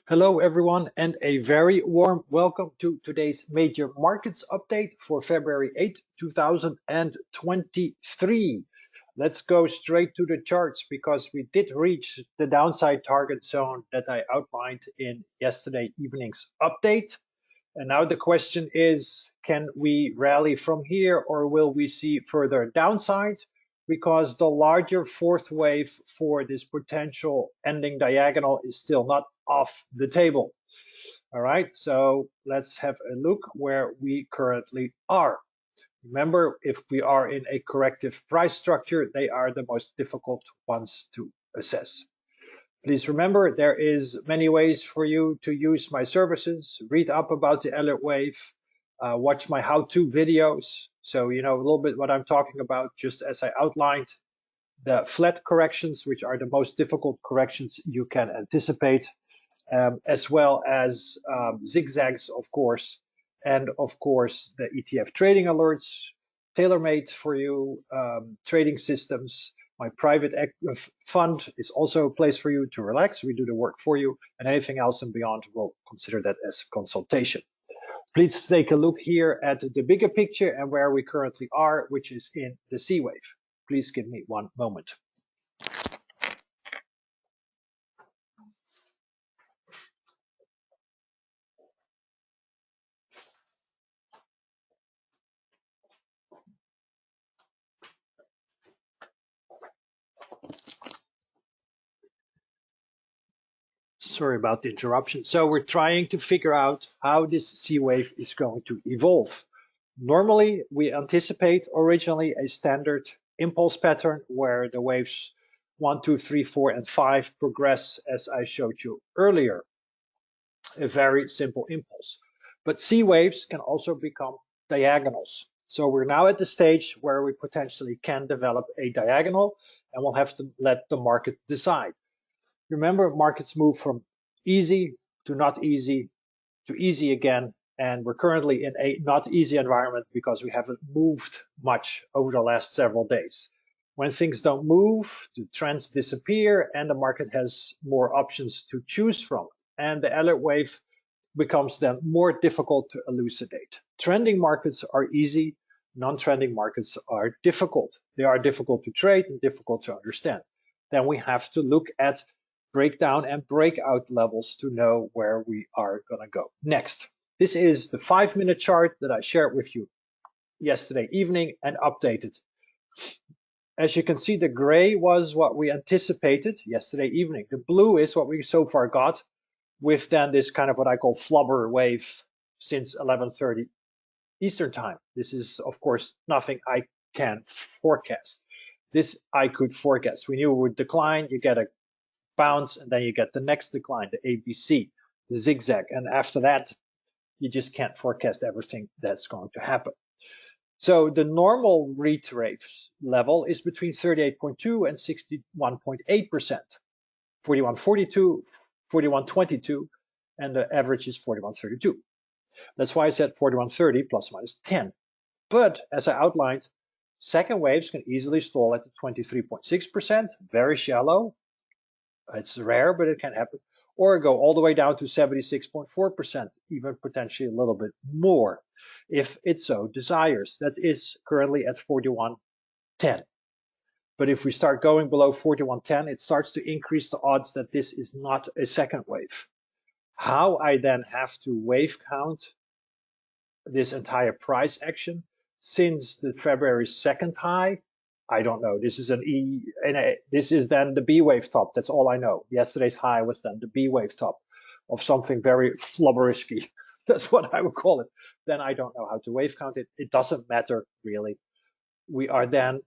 Hello, everyone, and a very warm welcome to today's major markets update for February 8, 2023. Let's go straight to the charts because we did reach the downside target zone that I outlined in yesterday evening's update. And now the question is, can we rally from here or will we see further downside? Because the larger fourth wave for this potential ending diagonal is still not off the table. All right, so let's have a look where we currently are. Remember, if we are in a corrective price structure, they are the most difficult ones to assess. Please remember, there is many ways for you to use my services. Read up about the Elliott Wave, watch my how-to videos, so you know a little bit what I'm talking about, just as I outlined. The flat corrections, which are the most difficult corrections you can anticipate, as well as zigzags, of course, and of course the ETF trading alerts, tailor-made for you, trading systems. My private fund is also a place for you to relax. We do the work for you, and anything else and beyond, we'll consider that as consultation. Please take a look here at the bigger picture and where we currently are, which is in the C wave. Please give me one moment. Sorry about the interruption. So we're trying to figure out how this C wave is going to evolve. Normally, we anticipate originally a standard impulse pattern where the waves 1, 2, 3, 4, and 5 progress as I showed you earlier. A very simple impulse. But C waves can also become diagonals. So we're now at the stage where we potentially can develop a diagonal, and we'll have to let the market decide. Remember, markets move from easy to not easy to easy again, and we're currently in a not easy environment because we haven't moved much over the last several days. When things don't move, the trends disappear and the market has more options to choose from, and the Elliott wave becomes then more difficult to elucidate. Trending markets are easy, non-trending markets are difficult. They are difficult to trade and difficult to understand. Then we have to look at breakdown and breakout levels to know where we are going to go next. This is the 5-minute chart that I shared with you yesterday evening and updated. As you can see, the gray was what we anticipated yesterday evening. The blue is what we so far got, with then this kind of what I call flubber wave since 11:30 Eastern time. This is, of course, nothing I can forecast. This I could forecast. We knew it would decline. You get a bounce, and then you get the next decline, the ABC, the zigzag. And after that, you just can't forecast everything that's going to happen. So the normal retrace level is between 38.2 and 61.8%, 41.42, 41.22, and the average is 41.32. That's why I said 41.30 plus minus 10. But as I outlined, second waves can easily stall at the 23.6%, very shallow. It's rare, but it can happen. Or go all the way down to 76.4%, even potentially a little bit more, if it so desires. That is currently at 41.10. But if we start going below 41.10, it starts to increase the odds that this is not a second wave. How I then have to wave count this entire price action since the February 2nd high, I don't know. This is this is then the B wave top. That's all I know. Yesterday's high was then the B wave top of something very flubberisky. That's what I would call it. Then I don't know how to wave count it. It doesn't matter really. We are then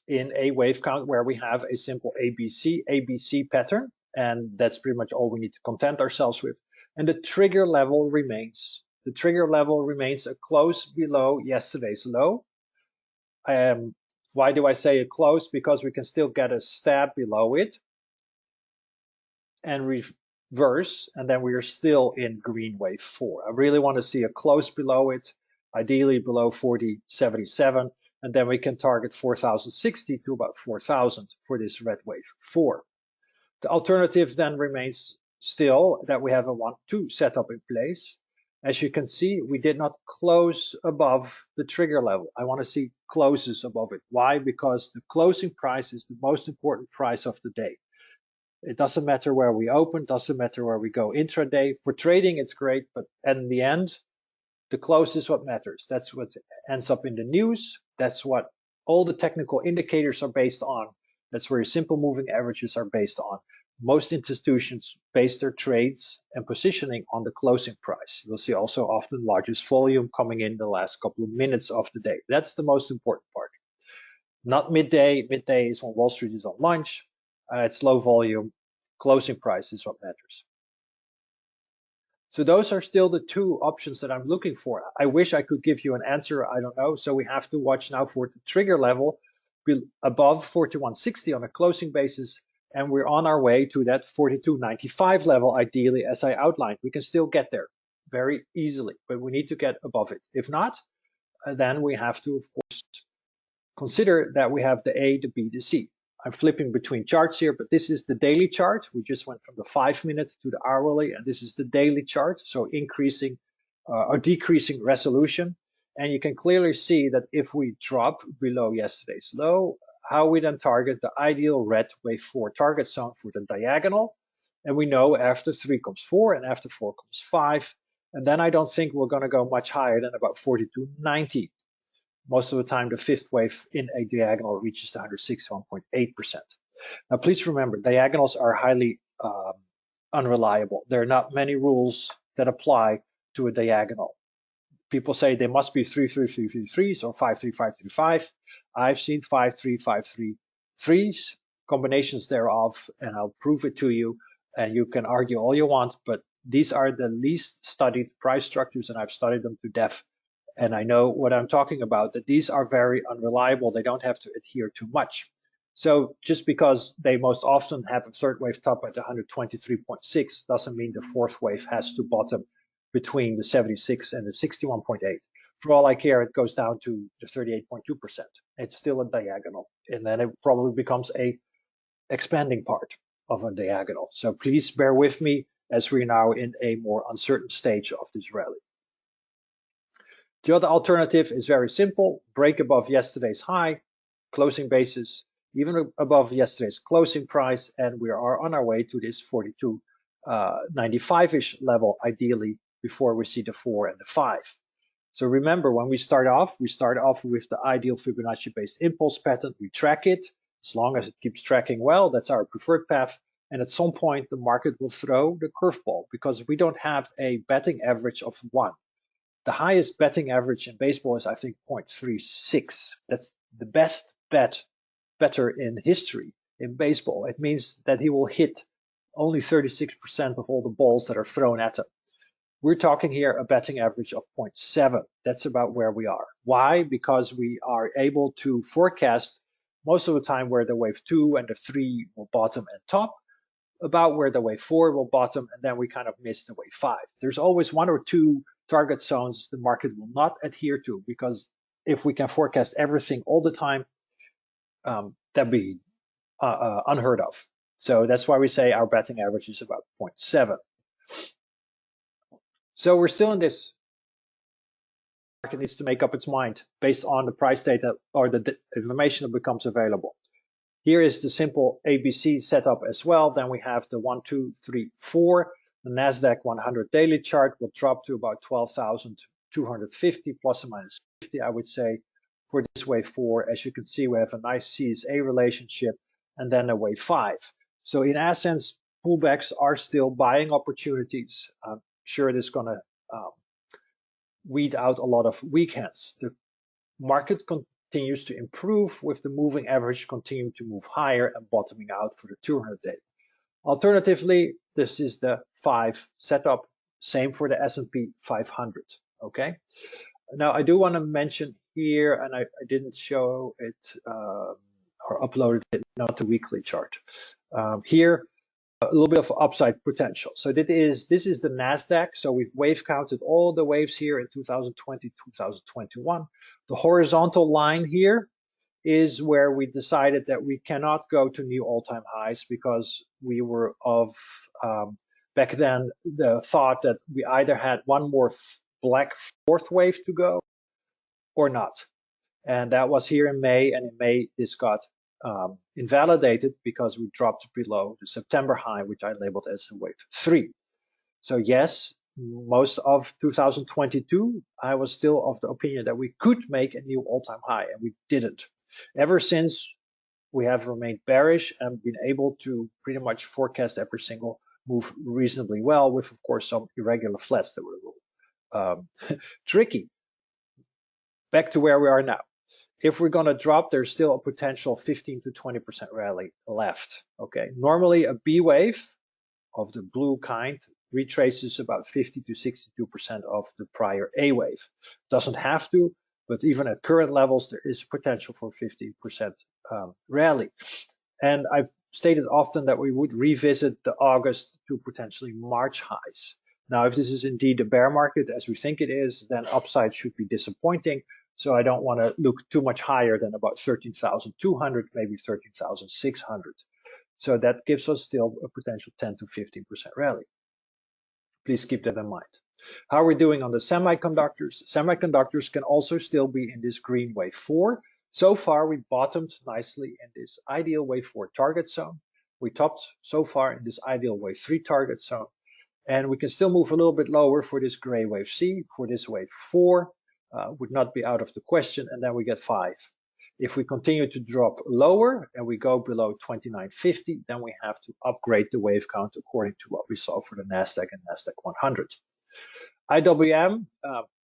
in a wave count where we have a simple ABC pattern, and that's pretty much all we need to content ourselves with. And the trigger level remains. The trigger level remains a close below yesterday's low. Why do I say a close? Because we can still get a stab below it and reverse, and then we are still in green wave 4. I really want to see a close below it, ideally below 40.77, and then we can target 4,060 to about 4,000 for this red wave 4. The alternative then remains still that we have a 1-2 setup in place. As you can see, we did not close above the trigger level. I want to see closes above it. Why? Because the closing price is the most important price of the day. It doesn't matter where we open, doesn't matter where we go intraday. For trading, it's great, but in the end, the close is what matters. That's what ends up in the news. That's what all the technical indicators are based on. That's where your simple moving averages are based on. Most institutions base their trades and positioning on the closing price. You'll see also often largest volume coming in the last couple of minutes of the day. That's the most important part. Not midday. Midday is when Wall Street is on lunch. It's low volume. Closing price is what matters. So those are still the two options that I'm looking for. I wish I could give you an answer. I don't know. So we have to watch now for the trigger level above 4160 on a closing basis. And we're on our way to that 4295 level, ideally, as I outlined. We can still get there very easily, but we need to get above it. If not, then we have to, of course, consider that we have the A, the B, the C. I'm flipping between charts here, but this is the daily chart. We just went from the 5-minute to the hourly, and this is the daily chart, so increasing or decreasing resolution. And you can clearly see that if we drop below yesterday's low, how we then target the ideal red wave 4 target zone for the diagonal. And we know after 3 comes 4, and after 4 comes 5. And then I don't think we're going to go much higher than about 42.90. Most of the time, the fifth wave in a diagonal reaches the 161.8%. Now, please remember, diagonals are highly unreliable. There are not many rules that apply to a diagonal. People say they must be 3-3-3-3-3s or 5-3-5-3-5. I've seen 5-3-5-3-3s, combinations thereof, and I'll prove it to you. And you can argue all you want, but these are the least studied price structures, and I've studied them to death. And I know what I'm talking about, that these are very unreliable. They don't have to adhere to much. So just because they most often have a third wave top at 123.6 doesn't mean the fourth wave has to bottom between the 76 and the 61.8. For all I care, it goes down to the 38.2%. It's still a diagonal. And then it probably becomes a expanding part of a diagonal. So please bear with me as we're now in a more uncertain stage of this rally. The other alternative is very simple: break above yesterday's high, closing basis, even above yesterday's closing price, and we are on our way to this 42.95-ish level, ideally, before we see the 4 and the 5. So remember, when we start off with the ideal Fibonacci-based impulse pattern. We track it. As long as it keeps tracking well, that's our preferred path. And at some point, the market will throw the curveball because we don't have a betting average of 1. The highest betting average in baseball is, I think, 0.36. That's the best better in history in baseball. It means that he will hit only 36% of all the balls that are thrown at him. We're talking here a betting average of 0.7. That's about where we are. Why? Because we are able to forecast most of the time where the wave 2 and the 3 will bottom and top, about where the wave 4 will bottom, and then we kind of miss the wave 5. There's always 1 or 2 target zones the market will not adhere to, because if we can forecast everything all the time, that'd be unheard of. So that's why we say our betting average is about 0.7. So we're still in this. The market needs to make up its mind based on the price data or the information that becomes available. Here is the simple ABC setup as well. Then we have the 1, 2, 3, 4. The NASDAQ 100 daily chart will drop to about 12,250 plus or minus 50, I would say, for this wave 4. As you can see, we have a nice CSA relationship and then a wave 5. So in essence, pullbacks are still buying opportunities. I'm sure it is going to weed out a lot of weak hands. The market continues to improve with the moving average continuing to move higher and bottoming out for the 200-day. Alternatively, this is the 5 setup, same for the S&P 500, okay? Now, I do want to mention here, and I didn't show it or uploaded it, not the weekly chart. Here, a little bit of upside potential. So this is the NASDAQ. So we've wave counted all the waves here in 2020, 2021. The horizontal line here is where we decided that we cannot go to new all-time highs because we were of Back then, the thought that we either had one more black fourth wave to go or not. And that was here in May, and in May this got invalidated because we dropped below the September high, which I labeled as wave 3. So yes, most of 2022, I was still of the opinion that we could make a new all-time high, and we didn't. Ever since, we have remained bearish and been able to pretty much forecast every single move reasonably well, with of course some irregular flats that were tricky. Back to where we are now. If we're going to drop, there's still a potential 15 to 20% rally left. Okay, normally a B wave of the blue kind retraces about 50 to 62% of the prior A wave. Doesn't have to, but even at current levels, there is potential for 50% rally. And I've stated often that we would revisit the August to potentially March highs. Now, if this is indeed a bear market, as we think it is, then upside should be disappointing. So I don't want to look too much higher than about 13,200, maybe 13,600. So that gives us still a potential 10 to 15% rally. Please keep that in mind. How are we doing on the semiconductors? Semiconductors can also still be in this green wave 4. So far, we bottomed nicely in this ideal wave 4 target zone. We topped so far in this ideal wave 3 target zone. And we can still move a little bit lower for this gray wave C. For this wave 4 would not be out of the question. And then we get 5. If we continue to drop lower and we go below 2950, then we have to upgrade the wave count according to what we saw for the NASDAQ and NASDAQ 100. IWM,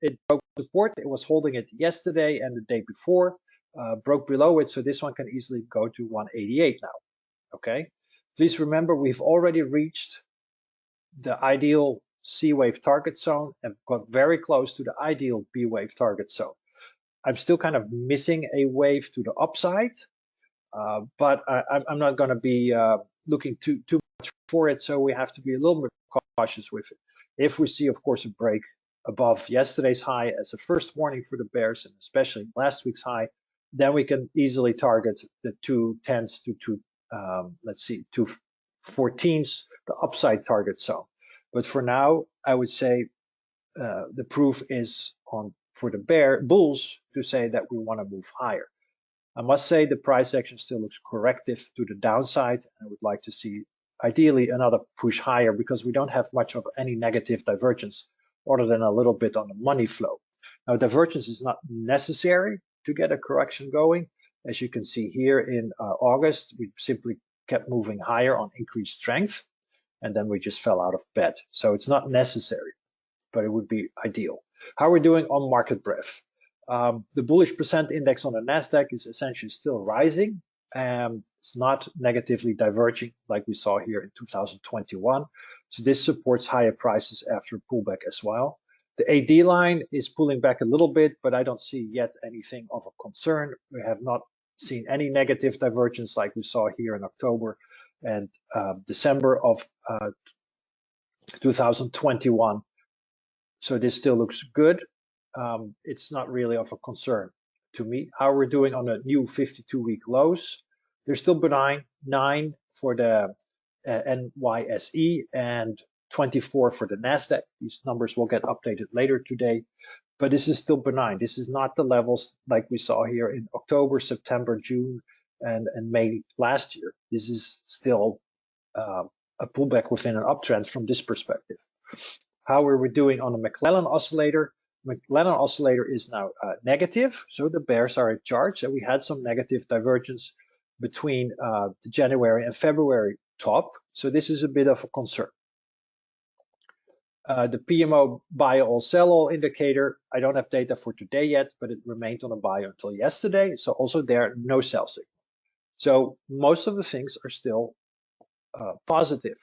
it broke support. It was holding it yesterday and the day before, broke below it. So this one can easily go to 188 now. Okay. Please remember, we've already reached the ideal C wave target zone and got very close to the ideal B wave target zone. I'm still kind of missing a wave to the upside, but I'm not going to be looking too much for it. So we have to be a little bit cautious with it. If we see, of course, a break above yesterday's high as a first warning for the bears, and especially last week's high, then we can easily target the 210s to 214s, the upside target zone. But for now, I would say the proof is on for the bulls to say that we want to move higher. I must say the price action still looks corrective to the downside. I would like to see ideally another push higher because we don't have much of any negative divergence other than a little bit on the money flow. Now, divergence is not necessary to get a correction going. As you can see here in August, we simply kept moving higher on increased strength, and then we just fell out of bed. So it's not necessary, but it would be ideal. How are we doing on market breadth? The bullish percent index on the NASDAQ is essentially still rising. It's not negatively diverging like we saw here in 2021. So this supports higher prices after a pullback as well. The AD line is pulling back a little bit, but I don't see yet anything of a concern. We have not seen any negative divergence like we saw here in October and December of 2021. So this still looks good. It's not really of a concern to me. How we're doing on the new 52-week lows, they're still benign. 9 for the NYSE and 24 for the NASDAQ. These numbers will get updated later today, but this is still benign. This is not the levels like we saw here in October, September, June, and May last year. This is still a pullback within an uptrend from this perspective. How are we doing on the McClellan oscillator? McClellan oscillator is now negative, so the bears are in charge. And we had some negative divergence between the January and February top, so this is a bit of a concern. The PMO buy all sell all indicator, I don't have data for today yet, but it remained on a buy until yesterday, so also there no sell signal. So most of the things are still positive.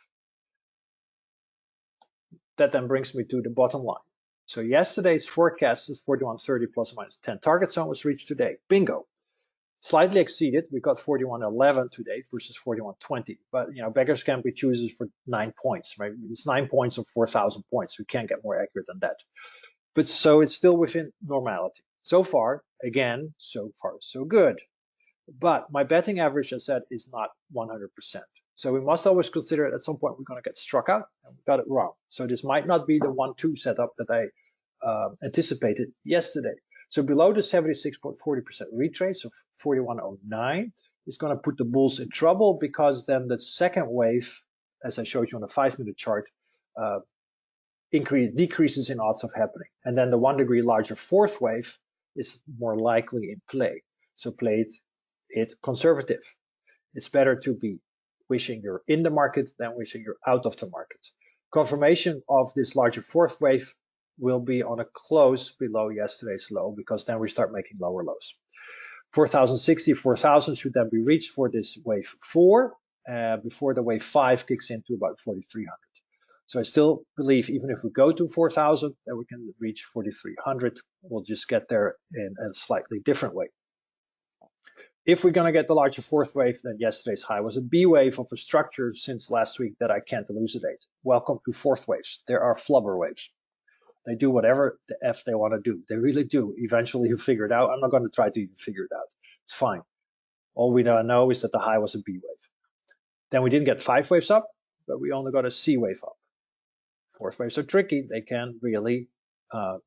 That then brings me to the bottom line. So yesterday's forecast is 4130 plus or minus 10 target zone was reached today. Bingo. Slightly exceeded. We got 4111 today versus 4120. But you know, beggars can't be choosers for 9 points, right? It's 9 points of 4,000 points. We can't get more accurate than that. But so it's still within normality. So far, again, so far so good. But my betting average, as I said, is not 100%. So we must always consider at some point we're going to get struck out, and we got it wrong. So this might not be the 1-2 setup that I anticipated yesterday. So below the 76.40% retrace of 41.09 is going to put the bulls in trouble, because then the second wave, as I showed you on the 5-minute chart, decreases in odds of happening. And then the 1 degree larger fourth wave is more likely in play. So play it conservative. It's better to be wishing you're in the market than wishing you're out of the market. Confirmation of this larger fourth wave will be on a close below yesterday's low, because then we start making lower lows. 4,060, 4,000 should then be reached for this wave 4 before the wave 5 kicks into about 4,300. So I still believe even if we go to 4,000, that we can reach 4,300. We'll just get there in a slightly different way. If we're going to get the larger fourth wave, then yesterday's high was a B wave of a structure since last week that I can't elucidate. Welcome to fourth waves. There are flubber waves. They do whatever the F they want to do. They really do. Eventually you figure it out. I'm not going to try to even figure it out. It's fine. All we know is that the high was a B wave. Then we didn't get 5 waves up, but we only got a C wave up. Fourth waves are tricky. They can really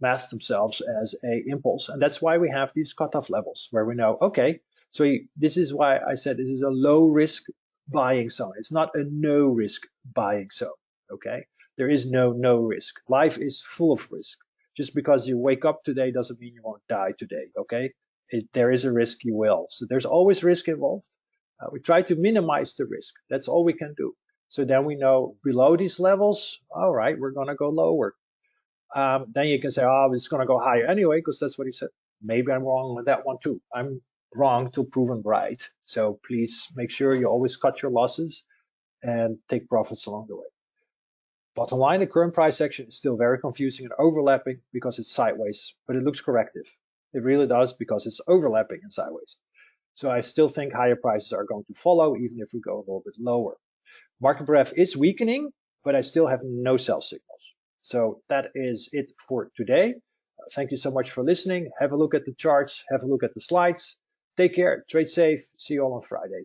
mask themselves as a impulse. And that's why we have these cutoff levels where we know, okay, so this is why I said this is a low risk buying zone. It's not a no risk buying zone, okay? There is no risk. Life is full of risk. Just because you wake up today doesn't mean you won't die today, okay? There is a risk you will. So there's always risk involved. We try to minimize the risk. That's all we can do. So then we know below these levels, all right, we're going to go lower. Then you can say, oh, it's going to go higher anyway, because that's what he said. Maybe I'm wrong with that one too. I'm wrong till proven right. So please make sure you always cut your losses and take profits along the way. Bottom line, the current price action is still very confusing and overlapping because it's sideways, but it looks corrective. It really does, because it's overlapping and sideways. So I still think higher prices are going to follow, even if we go a little bit lower. Market breadth is weakening, but I still have no sell signals. So that is it for today. Thank you so much for listening. Have a look at the charts, have a look at the slides. Take care, trade safe. See you all on Friday.